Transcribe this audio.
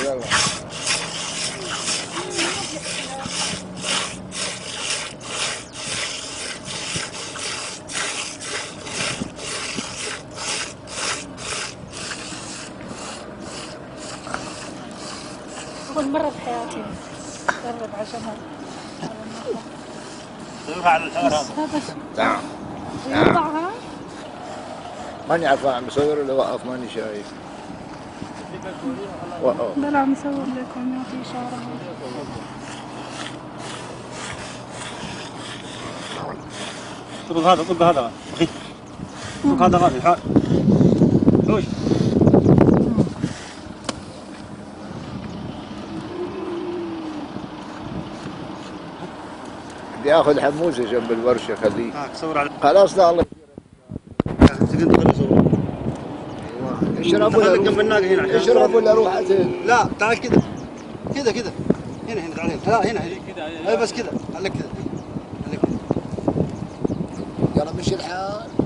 يلا. أول مرة بحياتي أجرب عجمة. سويها على الحوار هذا. نعم. يوضعها؟ ماني عارف عم بصور ولا وقف ماني شايف. وقف. بلا عم يصور لكم يعطي إشارة. طب هذا طب هذا أخي. طب هذا غالي حال. شوي. بدي اخذ حموزه جنب الورشه خليه. صور على. خلاص لا الله تقدر تخلي صور. اشرب ولا جنب الناقة هنا. اشرب ولا روح عزيز. لا تعال كذا. كذا. هنا تعال هنا. لا هنا. اي بس كذا. عليك كذا. يلا مشي الحال.